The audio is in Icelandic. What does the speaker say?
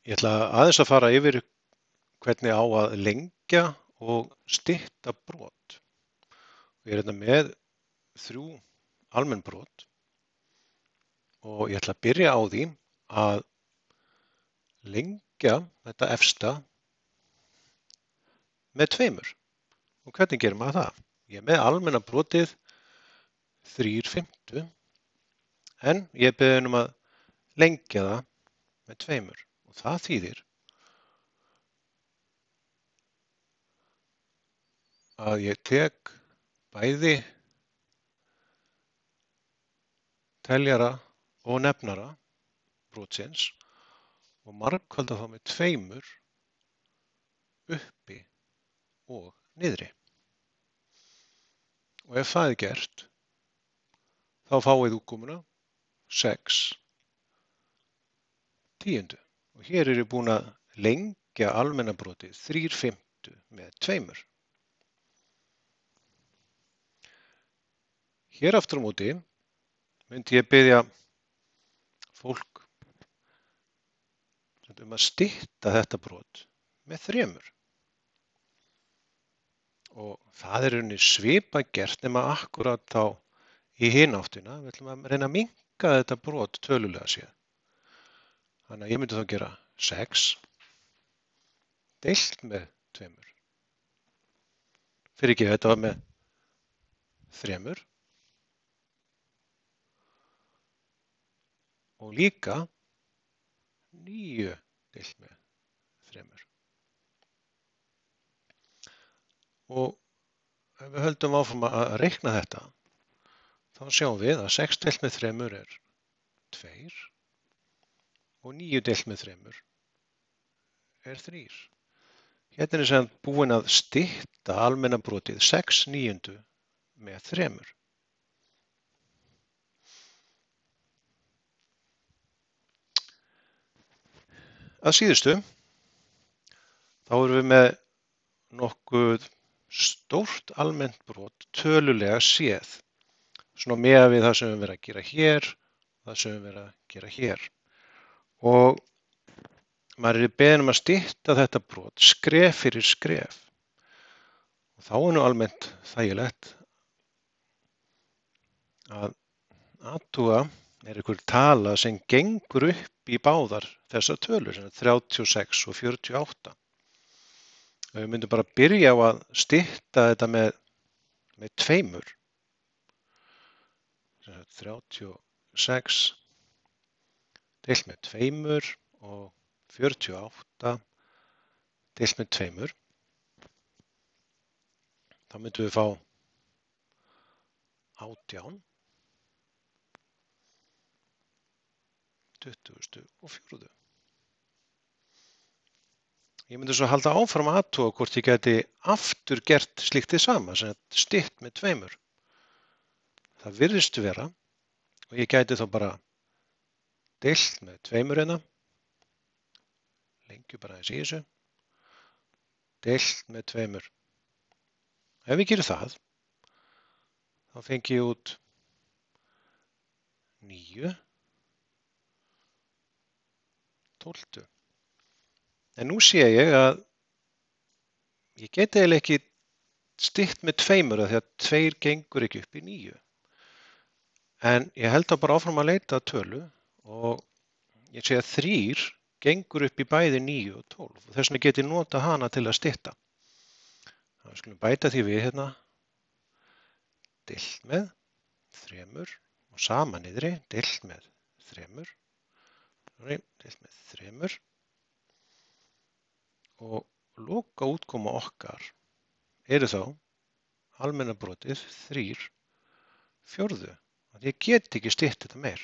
Ég ætla aðeins að fara yfir hvernig á að lengja og stytta brot. Ég er hérna með 3 almenn brot og ég ætla að byrja á því að lengja þetta efsta með 2. Og hvernig gerir maður það? Ég er með almenna brotið 3/5 en ég er beðinn um að lengja það með 2 og það þýðir að ég tek bæði teljara og nefnara brotsins og margfalda þá með 2 uppi og niðri. Og ef það er gert, þá fáið útkomuna 6/10. Og hér er ég búinn að lengja almenna brotið 3/5 með 2. Hér aftur á móti myndi ég biðja fólk um að stytta þetta brot með 3. Og það er í rauninni svipað gert nema akkúrat þá í hina áttina. Við ætlum að reyna að minnka þetta brot tölulega séð. Þannig að ég myndi þá gera 6 deilt með 2. Fyrirgefðu, þetta var með 3. Og líka 9 deilt með 3. Og ef við höldum áfram að reikna þetta, þá sjáum við að 6 deilt með 3 er 2 og 9 deilt með 3 er 3. Hérna er sem búin að stytta almenna brotið 6/9 með 3. Að síðustu, þá erum við með nokkuð stórt almennt brot tölulega séð. Svona miðað við það sem við verðum að gera hér og það sem við verðum að gera hér. Og maður er beðinn um að stytta þetta brot skref fyrir skref. Og þá er nú almennt þægilegt að athuga er einhver tala sem gengur upp í báðar þessar tölur, sem 36 og 48. Við myndum bara byrja á að stytta þetta með 2. 36 deilt með 2 og 48 deilt með 2. Þá myndum við fá 18 24. Ég myndi svo halda áfram að athuga hvort ég gæti aftur gert slíkt hið sama, sem stytt með 2. Það virðist vera og ég gæti þá bara deilt með 2 hérna, lengjum bara aðeins í þessu, deilt með 2. Ef ég gerir það, þá fengi ég út 9/12. En nú sé ég að ég geti eiginlega ekki stytt með 2 af því að 2 gengur ekki upp í 9. En ég held þá bara áfram að leita að tölu og ég sé að 3 gengur upp í bæði 9 og 12. Og þess vegna get ég nota hana til að stytta. Þá skulum bæta því við hérna deilt með 3 og sama niðri deilt með 3. Deilt með 3. Og loka útkoma okkar eru þá almenna brotið 3/4. Ég get ekki stytt þetta meir.